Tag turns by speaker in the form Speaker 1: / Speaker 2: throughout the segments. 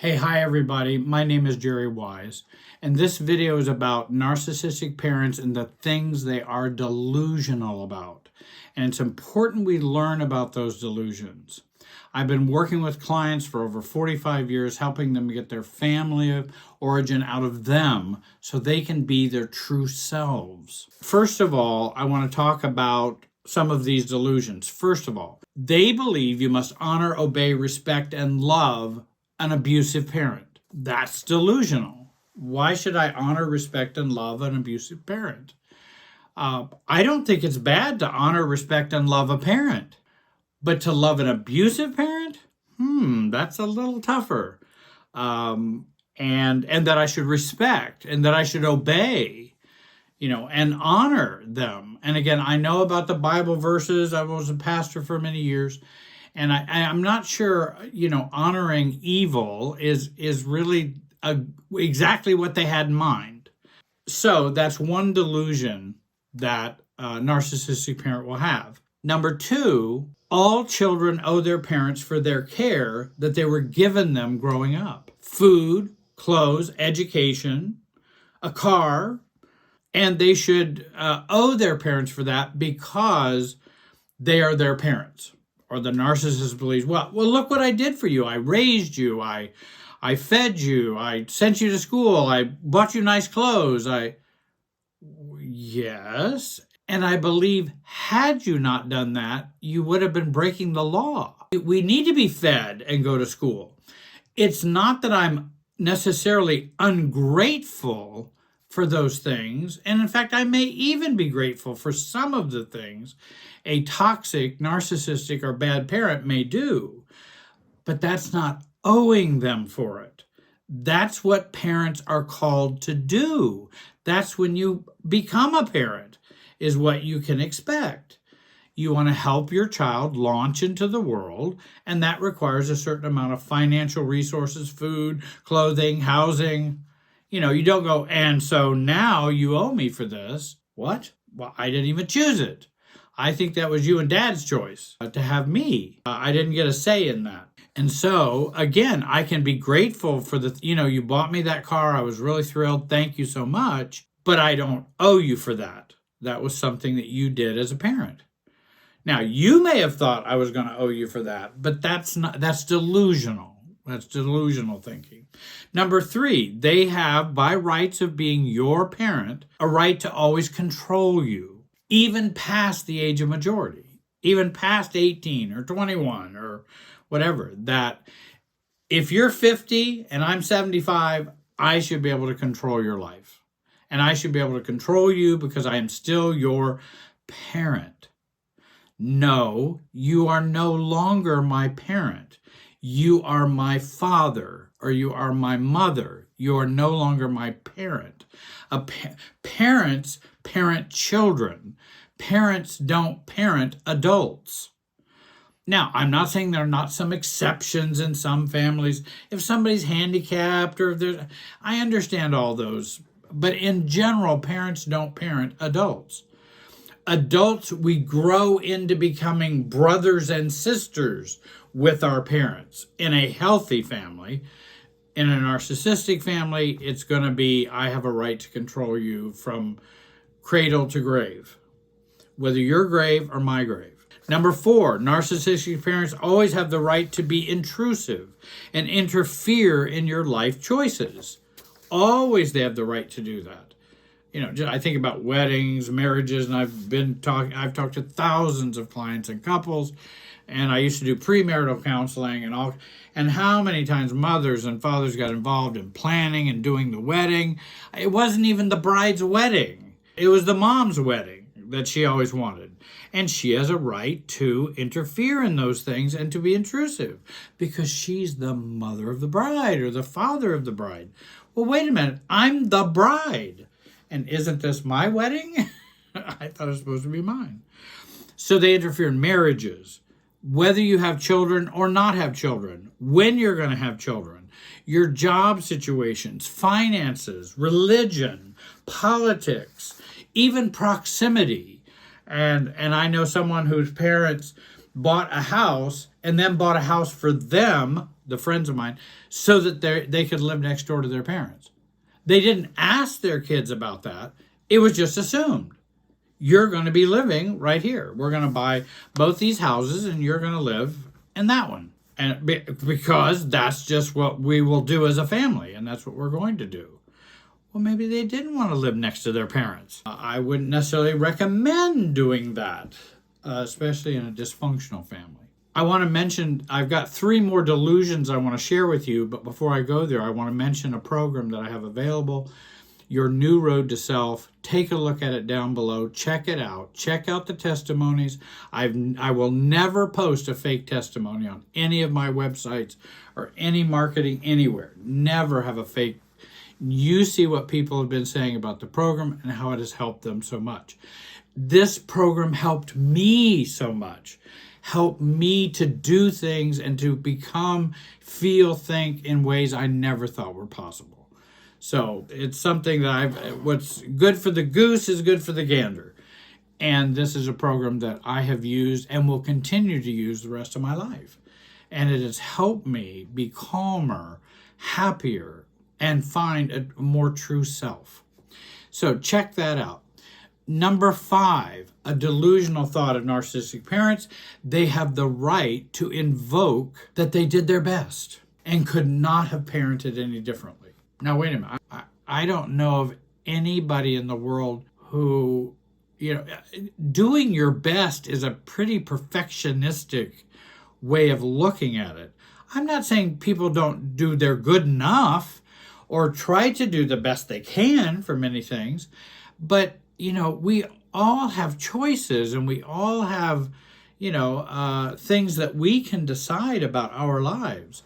Speaker 1: Hey, hi everybody. My name is Jerry Wise, and this video is about narcissistic parents and the things they are delusional about. And it's important we learn about those delusions. I've been working with clients for over 45 years, helping them get their family of origin out of them so they can be their true selves. First of all, I want to talk about some of these delusions. First of all, they believe you must honor, obey, respect, and love an abusive parent. That's delusional. Why should I honor, respect, and love an abusive parent? I don't think it's bad to honor, respect, and love a parent. But to love an abusive parent? That's a little tougher. And that I should respect and that I should obey, and honor them. And again, I know about the Bible verses. I was a pastor for many years. And I'm not sure, honoring evil is really exactly what they had in mind. So that's one delusion that a narcissistic parent will have. Number two, all children owe their parents for their care that they were given them growing up. Food, clothes, education, a car, and they should owe their parents for that because they are their parents. Or the narcissist believes, well, look what I did for you. I raised you. I fed you. I sent you to school. I bought you nice clothes. Yes. And I believe had you not done that, you would have been breaking the law. We need to be fed and go to school. It's not that I'm necessarily ungrateful for those things. And in fact, I may even be grateful for some of the things a toxic, narcissistic, or bad parent may do. But that's not owing them for it. That's what parents are called to do. That's when you become a parent, is what you can expect. You want to help your child launch into the world, and that requires a certain amount of financial resources, food, clothing, housing. You don't go, and so now you owe me for this. What? Well, I didn't even choose it. I think that was you and Dad's choice to have me. I didn't get a say in that. And so, again, I can be grateful for you bought me that car. I was really thrilled. Thank you so much. But I don't owe you for that. That was something that you did as a parent. Now, you may have thought I was going to owe you for that, but that's delusional. That's delusional thinking. Number three, they have, by rights of being your parent, a right to always control you, even past the age of majority, even past 18 or 21 or whatever. That if you're 50 and I'm 75, I should be able to control your life. And I should be able to control you because I am still your parent. No, you are no longer my parent. You are my father, or you are my mother. You are no longer my parent. Parents parent children. Parents don't parent adults. Now, I'm not saying there are not some exceptions in some families. If somebody's handicapped, I understand all those. But in general, parents don't parent adults. Adults, we grow into becoming brothers and sisters with our parents. In a healthy family, in a narcissistic family, it's going to be, I have a right to control you from cradle to grave, whether your grave or my grave. Number four, narcissistic parents always have the right to be intrusive and interfere in your life choices. Always they have the right to do that. I think about weddings, marriages, and I've talked to thousands of clients and couples, and I used to do premarital counseling and how many times mothers and fathers got involved in planning and doing the wedding. It wasn't even the bride's wedding. It was the mom's wedding that she always wanted. And she has a right to interfere in those things and to be intrusive because she's the mother of the bride or the father of the bride. Well, wait a minute. I'm the bride. And isn't this my wedding? I thought it was supposed to be mine. So they interfere in marriages, whether you have children or not have children, when you're going to have children, your job situations, finances, religion, politics, even proximity. And I know someone whose parents bought a house and then bought a house for them, the friends of mine, so that they could live next door to their parents. They didn't ask their kids about that. It was just assumed. You're going to be living right here. We're going to buy both these houses and you're going to live in that one. And because that's just what we will do as a family, and that's what we're going to do. Well, maybe they didn't want to live next to their parents. I wouldn't necessarily recommend doing that, especially in a dysfunctional family. I want to mention, I've got 3 more delusions I want to share with you, but before I go there, I want to mention a program that I have available, Your New Road to Self. Take a look at it down below. Check it out. Check out the testimonies. I will never post a fake testimony on any of my websites or any marketing anywhere. Never have a fake. You see what people have been saying about the program and how it has helped them so much. This program helped me so much. Helped me to do things and to become, feel, think in ways I never thought were possible. So it's something that what's good for the goose is good for the gander. And this is a program that I have used and will continue to use the rest of my life. And it has helped me be calmer, happier, and find a more true self. So check that out. Number 5, a delusional thought of narcissistic parents. They have the right to invoke that they did their best and could not have parented any differently. Now, wait a minute. I don't know of anybody in the world who, doing your best is a pretty perfectionistic way of looking at it. I'm not saying people don't do their good enough or try to do the best they can for many things, but we all have choices and we all have, things that we can decide about our lives.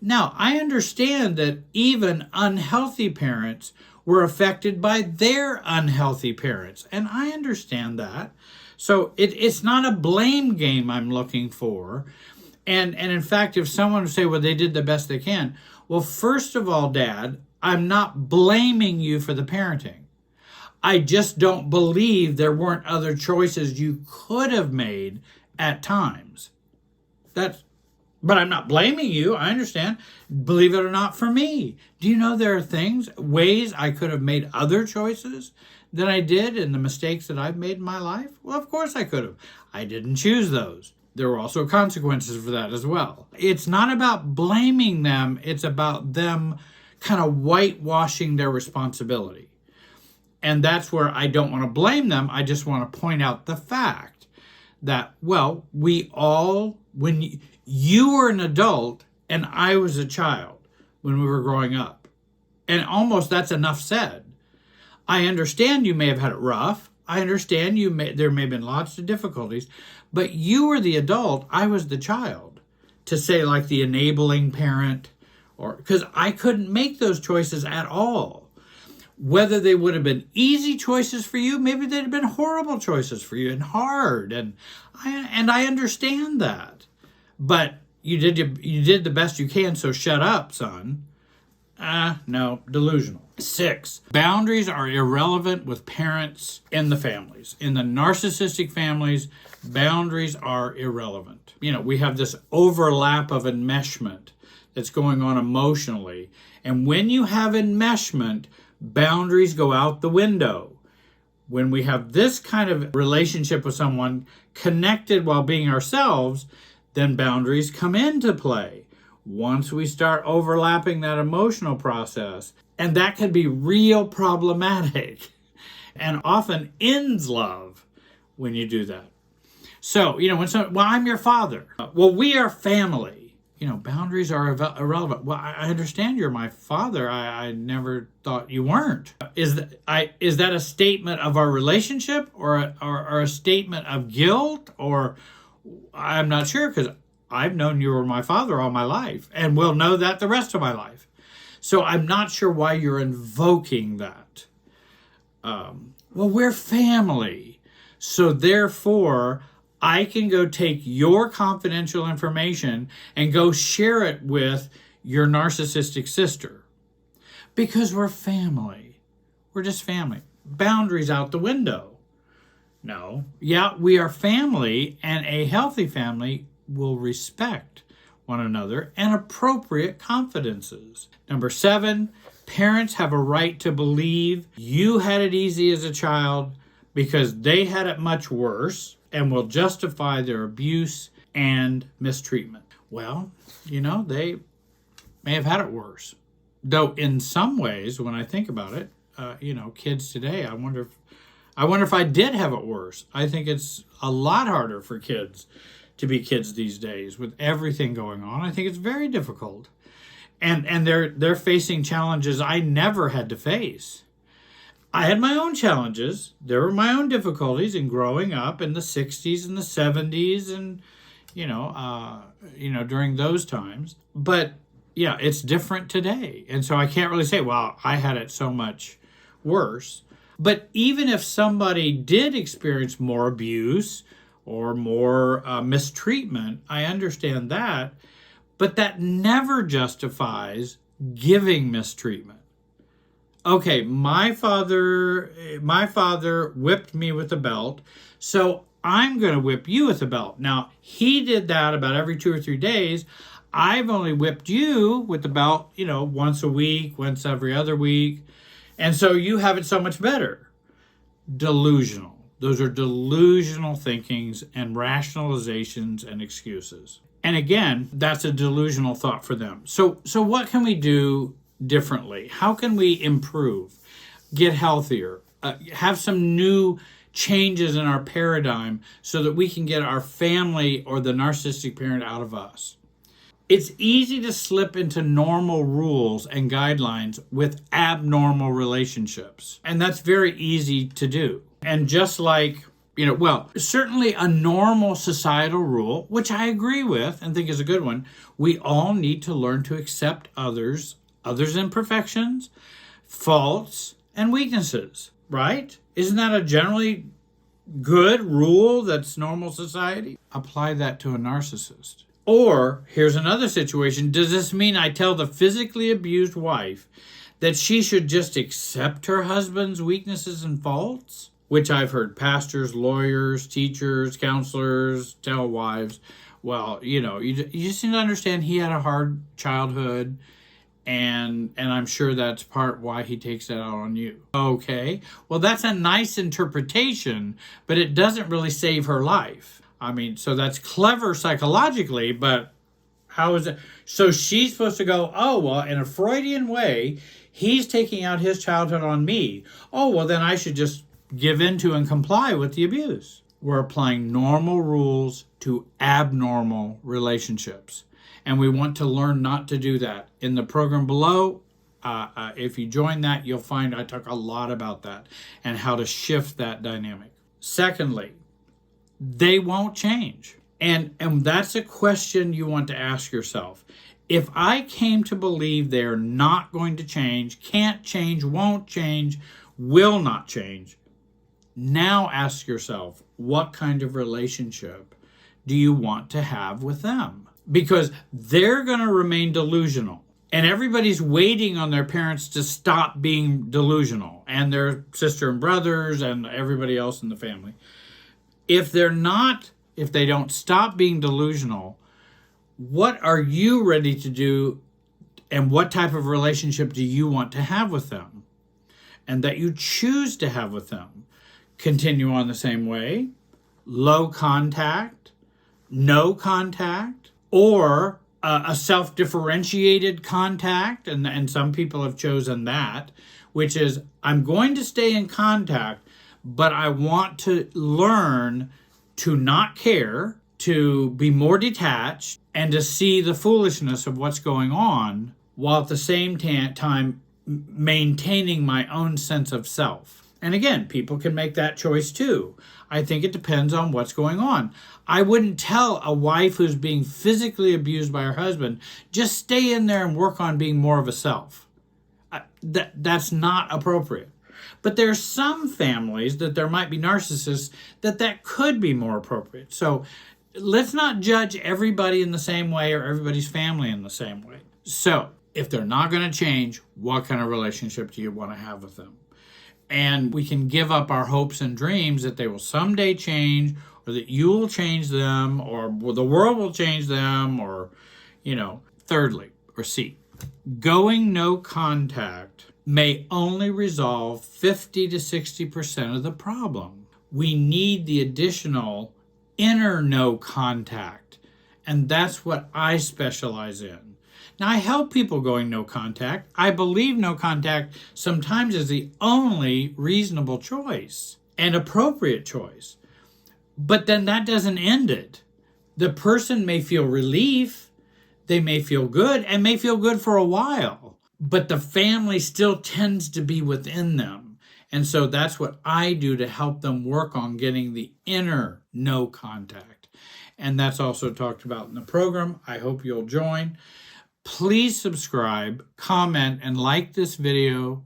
Speaker 1: Now, I understand that even unhealthy parents were affected by their unhealthy parents, and I understand that. So it's not a blame game I'm looking for. And in fact, if someone would say, well, they did the best they can. Well, first of all, Dad, I'm not blaming you for the parenting. I just don't believe there weren't other choices you could have made at times. But I'm not blaming you. I understand. Believe it or not, for me. Do you know there are ways I could have made other choices than I did in the mistakes that I've made in my life? Well, of course I could have. I didn't choose those. There were also consequences for that as well. It's not about blaming them. It's about them kind of whitewashing their responsibility. And that's where I don't want to blame them. I just want to point out the fact that, well, when you were an adult and I was a child when we were growing up. And almost that's enough said. I understand you may have had it rough. I understand there may have been lots of difficulties, but you were the adult, I was the child. To say like the enabling parent, or because I couldn't make those choices at all. Whether they would have been easy choices for you, maybe they'd have been horrible choices for you and hard. And I understand that. But you did the best you can, so shut up, son. No, delusional. 6, boundaries are irrelevant with parents in the families. In the narcissistic families, boundaries are irrelevant. We have this overlap of enmeshment that's going on emotionally. And when you have enmeshment, boundaries go out the window. When we have this kind of relationship with someone connected while being ourselves, then boundaries come into play. Once we start overlapping that emotional process, and that can be real problematic and often ends love when you do that. So, I'm your father. Well, we are family. Boundaries are irrelevant. Well, I understand you're my father. I never thought you weren't. Is that a statement of our relationship or a statement of guilt? Or I'm not sure, because I've known you were my father all my life and will know that the rest of my life. So I'm not sure why you're invoking that. Well, we're family. So therefore, I can go take your confidential information and go share it with your narcissistic sister. Because we're family. We're just family. Boundaries out the window. No. Yeah, we are family, and a healthy family will respect one another and appropriate confidences. Number 7, parents have a right to believe you had it easy as a child because they had it much worse and will justify their abuse and mistreatment. Well, they may have had it worse. Though in some ways, when I think about it, kids today, I wonder if I did have it worse. I think it's a lot harder for kids to be kids these days with everything going on. I think it's very difficult. And they're facing challenges I never had to face. I had my own challenges. There were my own difficulties in growing up in the 60s and the 70s and during those times. But yeah, it's different today. And so I can't really say, well, I had it so much worse. But even if somebody did experience more abuse or more mistreatment, I understand that. But that never justifies giving mistreatment. Okay, my father whipped me with a belt, so I'm going to whip you with a belt. Now, he did that about every 2 or 3 days. I've only whipped you with the belt, once a week, once every other week. And so you have it so much better. Delusional. Those are delusional thinkings and rationalizations and excuses. And again, that's a delusional thought for them. So what can we do differently? How can we improve, get healthier, have some new changes in our paradigm so that we can get our family or the narcissistic parent out of us? It's easy to slip into normal rules and guidelines with abnormal relationships. And that's very easy to do. And just like, certainly a normal societal rule, which I agree with and think is a good one, we all need to learn to accept others' imperfections, faults, and weaknesses, right? Isn't that a generally good rule that's normal society? Apply that to a narcissist. Or, here's another situation. Does this mean I tell the physically abused wife that she should just accept her husband's weaknesses and faults? Which I've heard pastors, lawyers, teachers, counselors tell wives, well, you just need to understand he had a hard childhood, and I'm sure that's part why he takes that out on you. Okay, well, that's a nice interpretation, but it doesn't really save her life. So that's clever psychologically, but how is it? So she's supposed to go, oh, well, in a Freudian way, he's taking out his childhood on me. Oh, well, then I should just give in to and comply with the abuse. We're applying normal rules to abnormal relationships. And we want to learn not to do that. In the program below, if you join that, you'll find I talk a lot about that and how to shift that dynamic. Secondly, they won't change. And that's a question you want to ask yourself. If I came to believe they're not going to change, can't change, won't change, will not change, now ask yourself, what kind of relationship do you want to have with them? Because they're going to remain delusional. And everybody's waiting on their parents to stop being delusional, and their sister and brothers and everybody else in the family. If they don't stop being delusional, what are you ready to do, and what type of relationship do you want to have with them and that you choose to have with them? Continue on the same way, low contact, no contact, or a self-differentiated contact, and some people have chosen that, which is I'm going to stay in contact, but I want to learn to not care, to be more detached, and to see the foolishness of what's going on, while at the same time maintaining my own sense of self. And again, people can make that choice too. I think it depends on what's going on. I wouldn't tell a wife who's being physically abused by her husband, just stay in there and work on being more of a self. That's not appropriate. But there's some families that there might be narcissists that could be more appropriate. So let's not judge everybody in the same way or everybody's family in the same way. So if they're not going to change, what kind of relationship do you want to have with them? And we can give up our hopes and dreams that they will someday change or that you will change them, or the world will change them, or, Thirdly, or C, going no contact may only resolve 50 to 60% of the problem. We need the additional inner no contact, and that's what I specialize in. Now, I help people going no contact. I believe no contact sometimes is the only reasonable choice and appropriate choice. But then that doesn't end it. The person may feel relief, they may feel good, and may feel good for a while, but the family still tends to be within them. And so that's what I do to help them work on getting the inner no contact. And that's also talked about in the program. I hope you'll join. Please subscribe, comment, and like this video.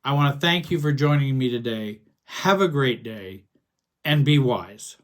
Speaker 1: I want to thank you for joining me today. Have a great day and be wise.